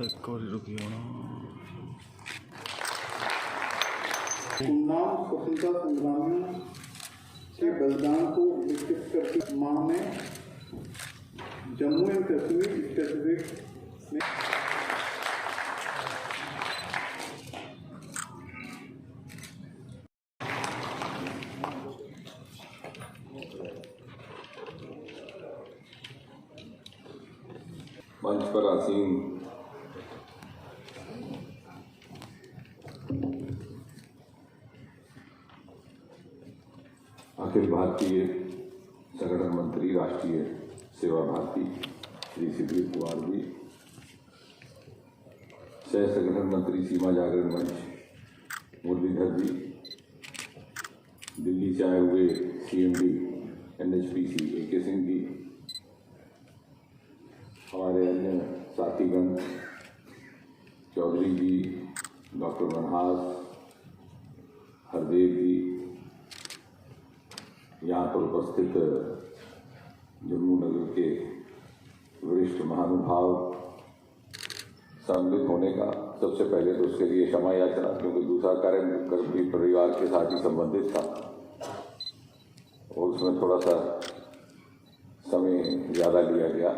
एक और रुकी हो ना। उन्नाव स्वतंत्रता संग्रामियों के बलिदान को विकसित करके माह में जम्मू एंड कश्मीर स्पेसिफिक में मंच पर आसीन अखिल भारतीय संगठन मंत्री राष्ट्रीय सेवा भारती श्री सुधीर कुमार जी, सह संगठन मंत्री सीमा जागरण मंच मुरलीधर जी, दिल्ली से आए हुए CMD NHPC AK Singh ji, हमारे अन्य साथीगण चौधरी जी, डॉक्टर मनहास, हरदेव जी, यहाँ पर उपस्थित जम्मू नगर के वरिष्ठ महानुभाव, सम्मिलित होने का सबसे पहले तो उसके लिए क्षमा याचना, क्योंकि दूसरा कार्यक्रम भी परिवार के साथ ही संबंधित था और उसमें थोड़ा सा समय ज़्यादा लिया गया।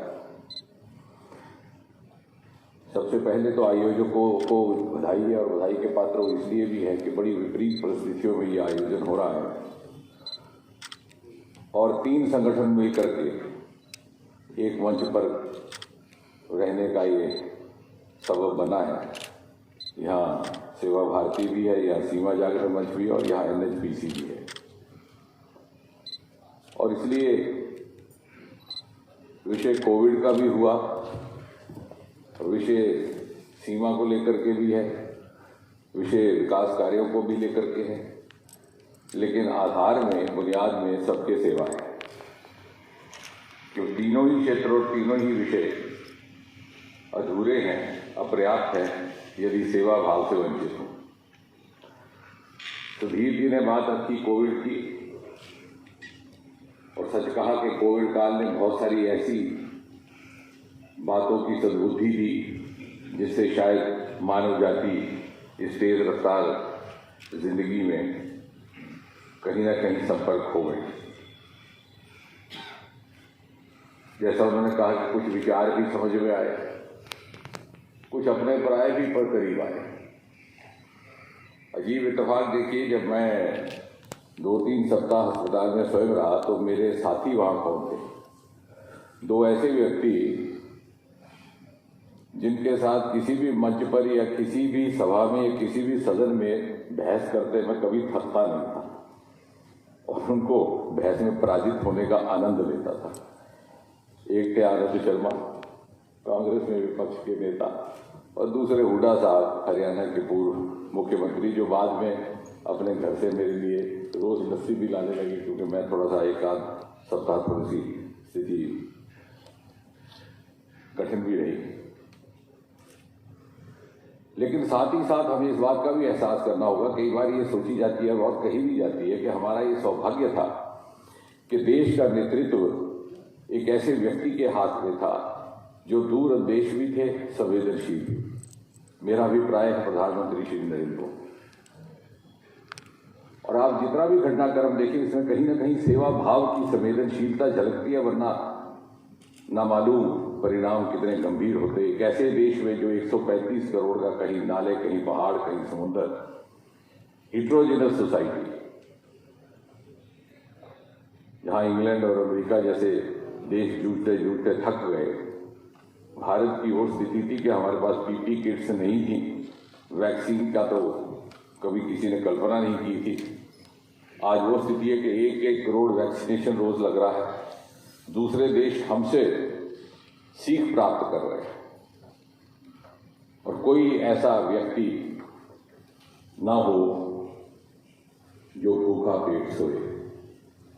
सबसे पहले तो आयोजकों को बधाई है और बधाई के पात्र इसलिए भी है कि बड़ी विपरीत परिस्थितियों में ये आयोजन हो रहा है और 3 संगठन मिलकर के एक मंच पर रहने का ये सबब बना है। यहाँ सेवा भारती भी है, यहाँ सीमा जागरण मंच भी है और यहाँ NHPC भी है और इसलिए विषय कोविड का भी हुआ, विषय सीमा को लेकर के भी है, विषय विकास कार्यों को भी लेकर के है, लेकिन आधार में बुनियाद में सबके सेवा है, क्योंकि तीनों ही क्षेत्र और तीनों ही विषय अधूरे हैं, अपर्याप्त हैं यदि सेवा भाव से वंचित हो। तो धीरे धीरे बात रखी कोविड की और सच कहा कि कोविड काल ने बहुत सारी ऐसी बातों की सद्बुद्धि दी जिससे शायद मानव जाति इस तेज रफ्तार जिंदगी में कहीं ना कहीं संपर्क हो गए। जैसा उन्होंने कहा कि कुछ विचार भी समझ में आए, कुछ अपने पराये भी पर करीब आए। अजीब इत्तेफाक देखिए, जब मैं 2-3 सप्ताह अस्पताल में स्वयं रहा तो मेरे साथी वहाँ कौन थे? 2 ऐसे व्यक्ति जिनके साथ किसी भी मंच पर या किसी भी सभा में या किसी भी सदन में बहस करते मैं कभी थकता नहीं था और उनको बहस में पराजित होने का आनंद लेता था। एक थे आनंद शर्मा, कांग्रेस में विपक्ष के नेता, और दूसरे हुड्डा साहब, हरियाणा के पूर्व मुख्यमंत्री, जो बाद में अपने घर से मेरे लिए रोज लस्सी भी लाने लगे, क्योंकि मैं थोड़ा सा 1-आध सप्ताह थोड़ी सी स्थिति कठिन भी रही। लेकिन साथ ही साथ हमें इस बात का भी एहसास करना होगा, कई बार ये सोची जाती है और कही भी जाती है कि हमारा ये सौभाग्य था कि देश का नेतृत्व एक ऐसे व्यक्ति के हाथ में था जो दूरंदेश भी थे, संवेदनशील भी। मेरा अभिप्राय है प्रधानमंत्री श्री नरेंद्र मोदी। और आप जितना भी घटनाक्रम देखें इसमें कहीं ना कहीं सेवा भाव की संवेदनशीलता झलकती है, वरना नामालूम परिणाम कितने गंभीर होते। एक ऐसे देश में जो 135 करोड़ का कहीं नाले, कहीं पहाड़, कहीं समुद्र, हिट्रोजिनस सोसाइटी, जहां इंग्लैंड और अमेरिका जैसे देश जूझते जूझते थक गए, भारत की वो स्थिति थी कि हमारे पास पीपी किट्स नहीं थी, वैक्सीन का तो कभी किसी ने कल्पना नहीं की थी। आज वो स्थिति है कि 1-1 करोड़ वैक्सीनेशन रोज लग रहा है। दूसरे देश हमसे सीख प्राप्त कर रहे हैं और कोई ऐसा व्यक्ति ना हो जो भूखा पेट सोए।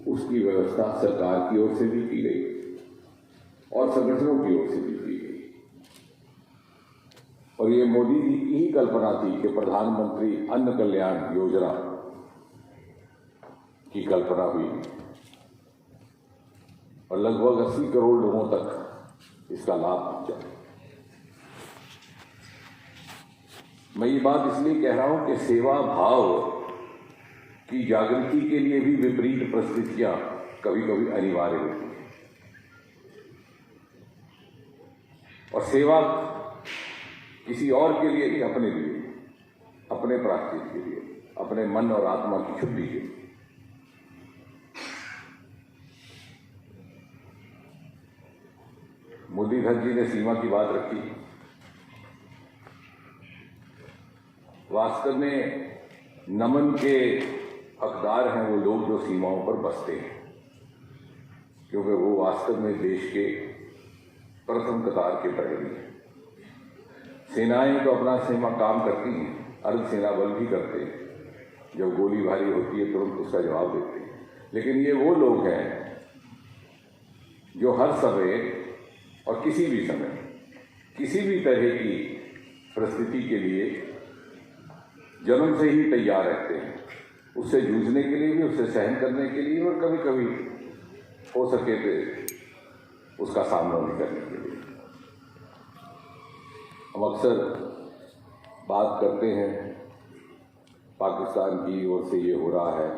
उसकी व्यवस्था सरकार की ओर से भी की गई और संगठनों की ओर से भी की गई। और ये मोदी जी की ही कल्पना थी कि प्रधानमंत्री अन्न कल्याण योजना की कल्पना हुई और लगभग 80 करोड़ लोगों तक इसका लाभ पहुंचा। मैं ये बात इसलिए कह रहा हूं कि सेवा भाव की जागृति के लिए भी विपरीत परिस्थितियां कभी कभी अनिवार्य होती हैं। और सेवा किसी और के लिए नहीं, अपने लिए, अपने प्रायश्चित के लिए, अपने मन और आत्मा की शुद्धि के लिए। मुरलीधर जी ने सीमा की बात रखी। वास्तव में नमन के हकदार हैं वो लोग जो सीमाओं पर बसते हैं, क्योंकि वो वास्तव में देश के प्रथम कतार के प्रहरी हैं। सेनाएं तो अपना सीमा काम करती हैं, अर्धसेना बल भी करते हैं, जब गोली भारी होती है तुरंत उसका जवाब देते हैं। लेकिन ये वो लोग हैं जो हर समय और किसी भी समय, किसी भी तरह की परिस्थिति के लिए जन्म से ही तैयार रहते हैं, उससे जूझने के लिए भी, उससे सहन करने के लिए, और कभी कभी हो सके तो उसका सामना भी करने के लिए। हम अक्सर बात करते हैं पाकिस्तान की ओर से ये हो रहा है,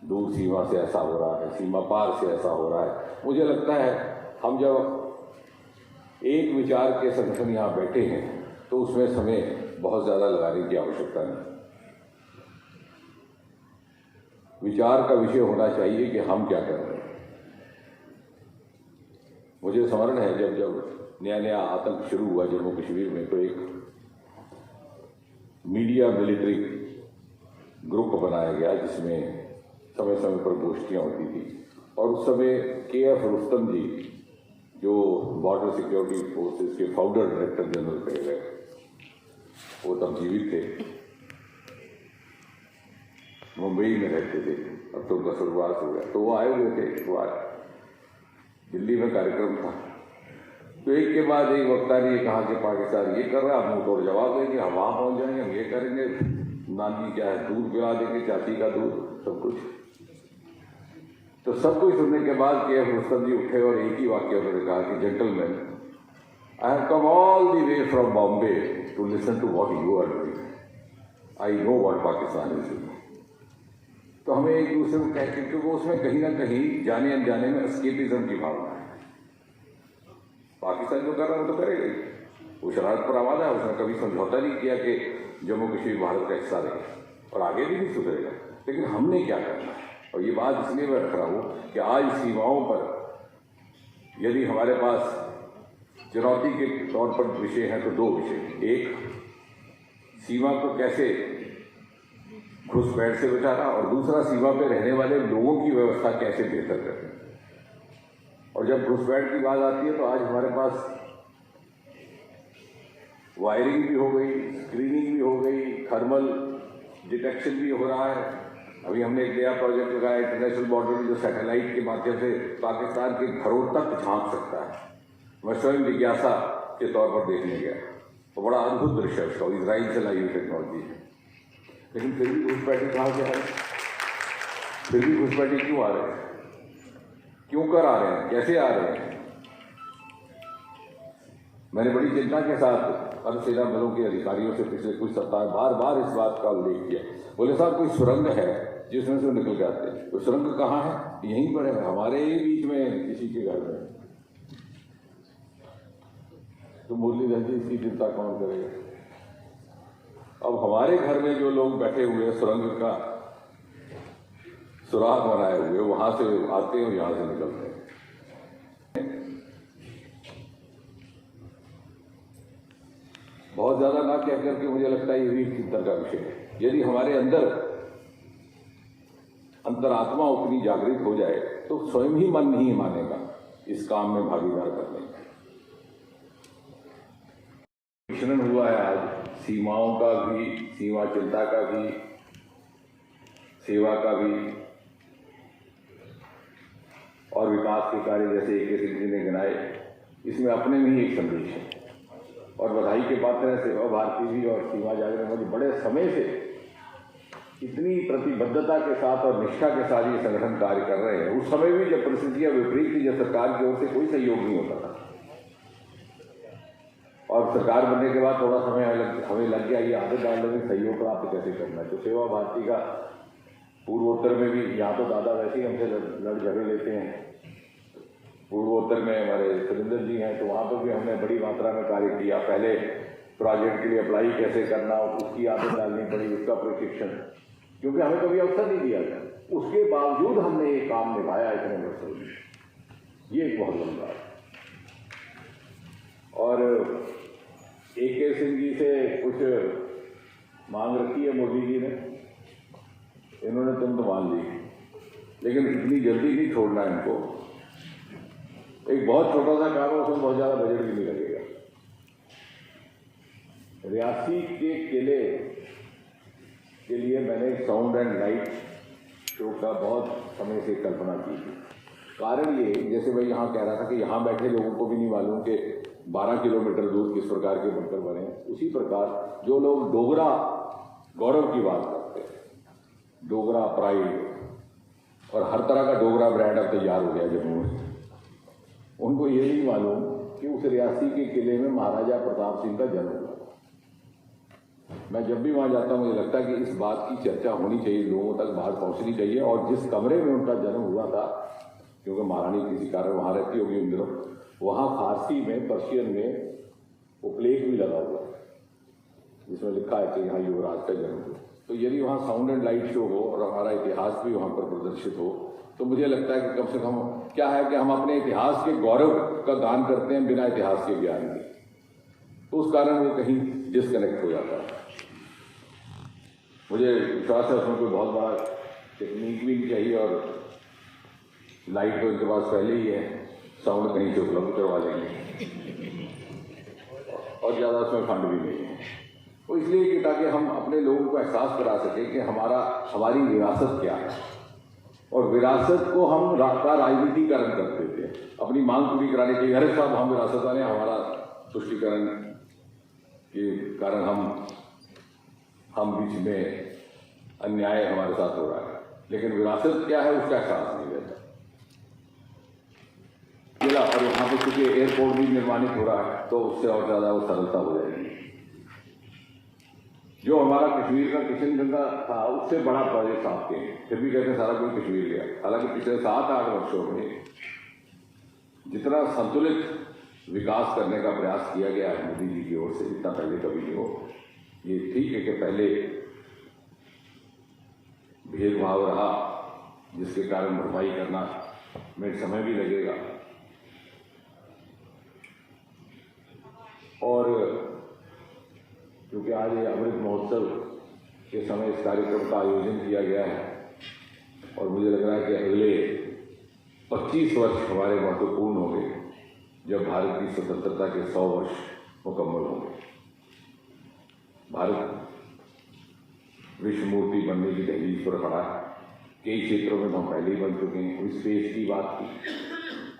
दूर सीमा से ऐसा हो रहा है, सीमा पार से ऐसा हो रहा है। मुझे लगता है हम जब एक विचार के संगठन यहाँ बैठे हैं तो उसमें समय बहुत ज़्यादा लगाने की आवश्यकता नहीं। विचार का विषय होना चाहिए कि हम क्या कर रहे हैं। मुझे स्मरण है जब नया नया आतंक शुरू हुआ जम्मू कश्मीर में, तो एक मीडिया मिलिट्री ग्रुप बनाया गया जिसमें समय समय पर गोष्ठियाँ होती थी। और उस समय KF रुस्तम जी, जो बॉर्डर सिक्योरिटी फोर्सेस के फाउंडर डायरेक्टर जनरल कहे गए, वो तब जीवित थे, मुंबई में रहते थे, अब तो उनका स्वर्गवास हो गया। तो वो आए हुए थे, वो आए, दिल्ली में कार्यक्रम था। तो एक के बाद एक वक्ता ने कहा कि पाकिस्तान ये कर रहा है, हम तोड़ जवाब देंगे, हम वहाँ पहुँच जाएंगे, हम ये करेंगे, नानी क्या है दूध पिला देंगे, चाची का दूध, सब कुछ। तो सब कुछ सुनने के बाद KF रुस्तम जी उठे और एक ही वाक्य उन्होंने कहा कि gentleman, I have come all the way from Bombay to listen to what you are doing, I know what Pakistan is doing. तो हमें एक दूसरे को कहते, क्योंकि उसमें कहीं ना कहीं जाने अनजाने में एस्केपिज्म की भावना है। पाकिस्तान जो कर रहा है वो तो करेगा ही, वो शरारत पर आवाज़ है, उसने कभी समझौता नहीं किया कि जम्मू कश्मीर भारत का हिस्सा रहे और आगे भी नहीं सुधरेगा। लेकिन हमने क्या करना है, और ये बात इसलिए मैं रख रहा हूँ कि आज सीमाओं पर यदि हमारे पास चुनौती के तौर पर विषय हैं तो दो विषय, एक सीमा को कैसे घुसपैठ से बचाना और दूसरा सीमा पर रहने वाले लोगों की व्यवस्था कैसे बेहतर करना। और जब घुसपैठ की बात आती है तो आज हमारे पास वायरिंग भी हो गई, स्क्रीनिंग भी हो गई, थर्मल डिटेक्शन भी हो रहा है। अभी हमने एक नया प्रोजेक्ट लगाया इंटरनेशनल बॉर्डर में, जो सैटेलाइट के माध्यम से पाकिस्तान के घरों तक झांक सकता है। मैं स्वयं जिज्ञासा के तौर पर देखने गया तो बड़ा अद्भुत दृश्य है उसका, इजराइल से लाई हुई टेक्नोलॉजी है। लेकिन फिर भी घुसपैठी कहाँ से आ रहे हैं, फिर भी घुसपैठी क्यों आ रहे हैं, क्यों कर आ रहे हैं, कैसे आ रहे हैं। मैंने बड़ी चिंता के साथ अर्धसेना बलों के अधिकारियों से पिछले कुछ सप्ताह बार बार इस बात का उल्लेख किया। बोले साहब कोई सुरंग है जिसमें से निकल के आते हैं, तो सुरंग कहाँ है? यहीं पर है, हमारे ही बीच में किसी के घर में। तो मुरलीधर जी इसकी चिंता कौन करेगा? अब हमारे घर में जो लोग बैठे हुए सुरंग का सुराग बनाए हुए, वहां से आते हैं और यहां से निकलते हैं। बहुत ज्यादा ना कह करके मुझे लगता है ये भी चिंता का विषय है। यदि हमारे अंदर अंतरात्मा उतनी जागृत हो जाए तो स्वयं ही मन नहीं मानेगा इस काम में भागीदार करने का। मिश्रण हुआ है आज सीमाओं का भी, सीमा चिंता का भी, सेवा का भी और विकास के कार्य जैसे AK सिंह जी ने गिनाए। इसमें अपने में ही एक संदेश है और बधाई के पात्र है सेवा भारती जी और सीमा जागरण वाली। बड़े समय से इतनी प्रतिबद्धता के साथ और निष्ठा के साथ ये संगठन कार्य कर रहे हैं। उस समय भी जब परिस्थितियां विपरीत थी, जब सरकार की ओर से कोई सहयोग नहीं होता था और सरकार बनने के बाद थोड़ा समय हमें लग गया ये आदत डालने में सहयोग प्राप्त कैसे करना है। तो सेवा भारती का पूर्वोत्तर में भी, यहाँ तो दादा वैसे ही हमसे लड़ झगड़ लेते हैं, पूर्वोत्तर में हमारे सुरेंद्र जी हैं, तो वहाँ पर भी हमने बड़ी मात्रा में कार्य किया। पहले प्रोजेक्ट के लिए अप्लाई कैसे करना, उसकी आदत डालनी पड़ी, उसका प्रशिक्षण, क्योंकि हमें कभी अवसर नहीं दिया गया। उसके बावजूद हमने ये काम निभाया इतने वर्षों में, ये एक बहुत बड़ी बात। और AK सिंह जी से कुछ मांग रखी है मोदी जी ने, इन्होंने तुम तो मान ली, लेकिन इतनी जल्दी नहीं छोड़ना इनको। एक बहुत छोटा सा काम है, उसमें बहुत ज़्यादा बजट भी नहीं लगेगा। रियासी के किले के लिए मैंने एक साउंड एंड लाइट शो का बहुत समय से कल्पना की थी। कारण ये, जैसे मैं यहाँ कह रहा था कि यहाँ बैठे लोगों को भी नहीं मालूम कि 12 किलोमीटर दूर किस प्रकार के बनकर बने, उसी प्रकार जो लोग डोगरा गौरव की बात करते हैं, डोगरा प्राइड और हर तरह का डोगरा ब्रांड अब तैयार हो गया जम्मू में, उनको ये नहीं मालूम कि उस रियासी के किले में महाराजा प्रताप सिंह का जन्म हुआ था। मैं जब भी वहाँ जाता हूँ मुझे लगता है कि इस बात की चर्चा होनी चाहिए, लोगों तक बात पहुँचनी चाहिए। और जिस कमरे में उनका जन्म हुआ था, क्योंकि महारानी किसी कारण वहाँ रहती होगी उन दिनों, वहाँ फारसी में, पर्शियन में उपलेख भी लगा हुआ है जिसमें लिखा है कि यहाँ युवराज का जन्म हुआ। तो यदि वहाँ साउंड एंड लाइट शो हो और हमारा इतिहास भी वहाँ पर प्रदर्शित हो, तो मुझे लगता है कि कम से कम क्या है कि हम अपने इतिहास के गौरव का दान करते हैं बिना इतिहास के ज्ञान के, तो उस कारण वो कहीं डिस्कनेक्ट हो जाता है। मुझे विश्वास है उसमें कोई बहुत बड़ा टेक्निक भी नहीं चाहिए और लाइट तो इनके पास पहले ही है, साउंड कहीं से उपलब्ध करवा लेंगे और ज़्यादा उसमें फंड भी नहीं है। तो इसलिए कि ताकि हम अपने लोगों को एहसास करा सकें कि हमारी विरासत क्या है, और विरासत को हम राजनीतिकरण कर देते हैं अपनी मांग पूरी कराने के लिए। हर साहब हम विरासत वाले, हमारा तुष्टिकरण के कारण हम बीच में अन्याय हमारे साथ हो रहा है, लेकिन विरासत क्या है उसका एहसास नहीं रहता। और यहाँ पे चूंकि एयरपोर्ट भी निर्माणित हो रहा है तो उससे और ज़्यादा वो सरलता हो जाएगी। जो हमारा कश्मीर का किशनगंगा था उससे बड़ा प्रोजेक्ट आपके, फिर भी कहते हैं सारा कोई कश्मीर गया। हालांकि पिछले 7-8 वर्षों में जितना संतुलित विकास करने का प्रयास किया गया है मोदी जी की ओर से, जितना पहले कभी नहीं हो। ये ठीक है कि पहले भेदभाव रहा जिसके कारण भरपाई करना में समय भी लगेगा, और क्योंकि आज ये अमृत महोत्सव के समय इस कार्यक्रम का आयोजन किया गया है और मुझे लग रहा है कि अगले 25 वर्ष हमारे महत्वपूर्ण होंगे जब भारत की स्वतंत्रता के 100 वर्ष मुकम्मल होंगे। भारत विश्व मूर्ति बनने की दहलीज पर खड़ा है। कई क्षेत्रों में हम पहले ही बन चुके हैं। स्पेस की बात की,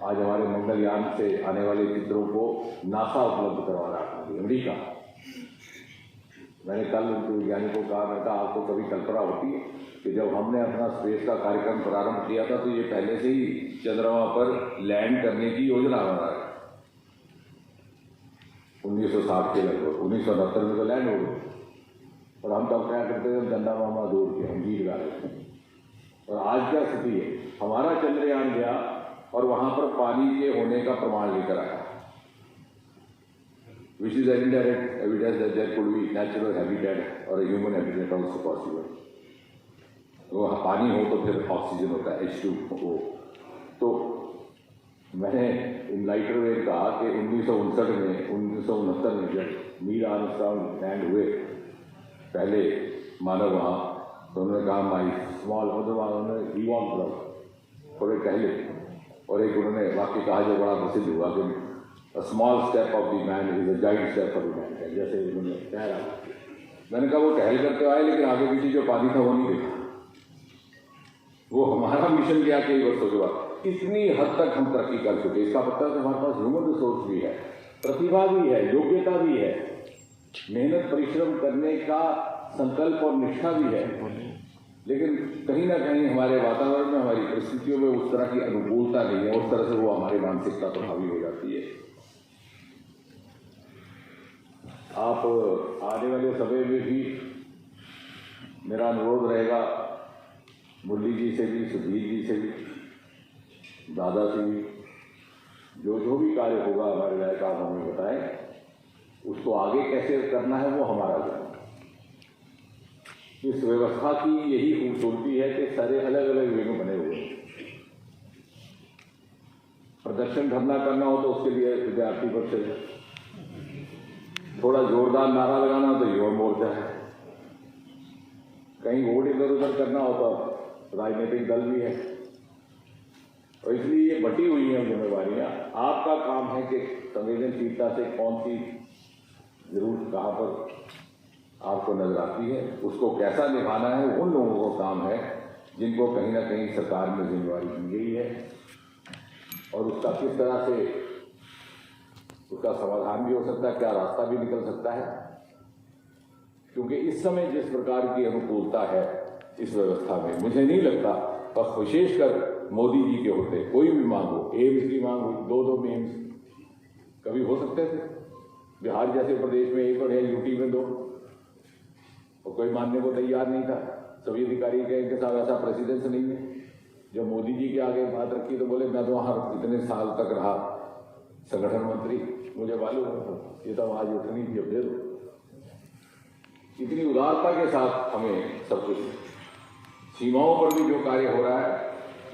आज हमारे मंगलयान से आने वाले चित्रों को नासा उपलब्ध करवा रहा है अमेरिका। मैंने कल उनके वैज्ञानिकों को कहा, मैं कहा आपको कभी कल्पना होती है कि जब हमने अपना स्पेस का कार्यक्रम प्रारंभ किया था तो ये पहले से ही चंद्रमा पर लैंड करने की योजना बना रहा है। 1960 के लगभग। 1969 में तो लैंड हो गई, और हम तब क्या करते थे, गंदा मामा दूर के हम गीत गा रहे थे। और आज क्या स्थिति है, हमारा चंद्रयान गया और वहां पर पानी के होने का प्रमाण लेकर आया, which is an indirect evidence that there could be natural habitat or a human habitat also possible. वहाँ पानी हो तो फिर ऑक्सीजन होता है, H2O। तो मैंने इनलाइटर में कहा कि 1969 में जब नील आर्मस्ट्रांग लैंड हुए पहले मानव वहाँ, तो उन्होंने कहा माई स्मॉल, उन्होंने इवॉल्व थोड़े पहले, और एक उन्होंने वाक्य कहा जो बड़ा प्रसिद्ध हुआ कि a small step of the man is a giant step for humanity, जैसे उन्होंने कह रहा। मैंने कहा वो टहल करते आए, लेकिन आगे पीछे जो पानी था वो नहीं देखा। वो हमारा मिशन गया कई वर्षों के बाद, इतनी हद तक हम तरक्की कर चुके। इसका मतलब है हमारे पास ह्यूमन रिसोर्स भी है, प्रतिभा भी है, योग्यता भी है, मेहनत परिश्रम करने का संकल्प और निष्ठा भी है, लेकिन कहीं ना कहीं हमारे वातावरण में, हमारी परिस्थितियों में उस तरह की अनुकूलता नहीं है, उस तरह से वो हमारी मानसिकता प्रभावी हो जाती है। आप आने वाले समय में भी मेरा अनुरोध रहेगा, मुरली जी से भी, सुधीर जी से भी, दादा से भी, जो भी कार्य होगा हमारे लायक आप हमें बताएं, उसको आगे कैसे करना है वो हमारा काम। इस व्यवस्था की यही खूबसूरती है कि सारे अलग अलग विंग बने हुए हैं। प्रदर्शन धरना करना हो तो उसके लिए विद्यार्थी परिषद है, थोड़ा जोरदार नारा लगाना हो तो युवा मोर्चा है, कहीं वोट इधर उधर करना हो तो राजनीतिक दल भी है। और इसलिए ये बटी हुई है जिम्मेवारियां। आपका काम है कि संवेदनशीलता से कौन सी जरूरत कहाँ पर आपको नजर आती है, उसको कैसा निभाना है, उन लोगों को काम है जिनको कहीं ना कहीं सरकार में जिम्मेवारी दी गई है, और उसका किस तरह से उसका समाधान भी हो सकता है, क्या रास्ता भी निकल सकता है। क्योंकि इस समय जिस प्रकार की अनुकूलता है इस व्यवस्था में, मुझे नहीं लगता, और विशेषकर मोदी जी के होते कोई भी मांग हो, एम्स की मांग हो, 2 एम्स कभी हो सकते थे। बिहार जैसे प्रदेश में 1 और है, यूटी में 2, और कोई मानने को तैयार नहीं था। सभी अधिकारी कहें कि साहब ऐसा प्रेसिडेंस नहीं है। जब मोदी जी के आगे बात रखी तो बोले मैं तो वहाँ इतने साल तक रहा संगठन मंत्री, मुझे मालूम है, ये तो आज उठनी थी, अब दे दो। इतनी उदारता के साथ हमें सब कुछ, सीमाओं पर भी जो कार्य हो रहा है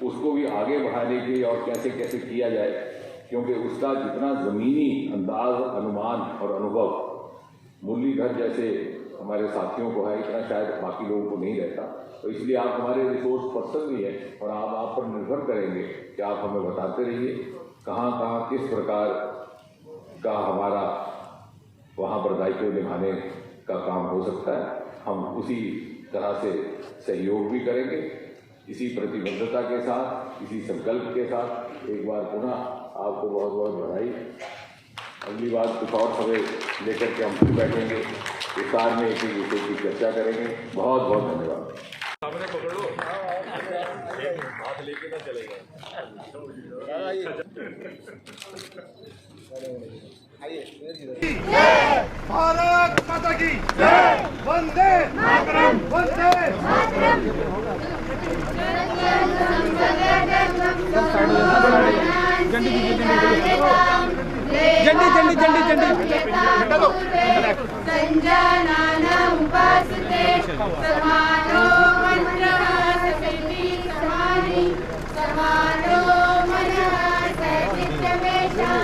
उसको भी आगे बढ़ाने के लिए और कैसे कैसे किया जाए, क्योंकि उसका जितना ज़मीनी अंदाज, अनुमान और अनुभव मुरलीधर जैसे हमारे साथियों को है, इतना शायद बाकी लोगों को नहीं रहता। तो इसलिए आप हमारे रिसोर्स पर्सन भी हैं, और आप पर निर्भर करेंगे कि आप हमें बताते रहिए कहाँ कहाँ किस प्रकार का हमारा वहाँ पर दायित्व निभाने का काम हो सकता है। हम उसी तरह से सहयोग भी करेंगे, इसी प्रतिबद्धता के साथ, इसी संकल्प के साथ। एक बार पुनः आपको बहुत बहुत बधाई। अगली बार कुछ और समय लेकर के हम फिर बैठेंगे, विस्तार में एक विषय की चर्चा करेंगे। बहुत बहुत धन्यवाद। सामने पकड़ लो, हाथ लेके ना चलेगा। भारत माता की जय, वंदे मातरम, वंदे मातरम। संजानानाम् उपासते समानो मन्त्रः सखिति समानि समानो मनः सचित्तमेषां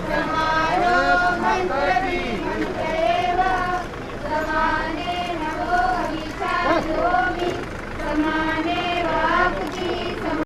समानो मन्त्रः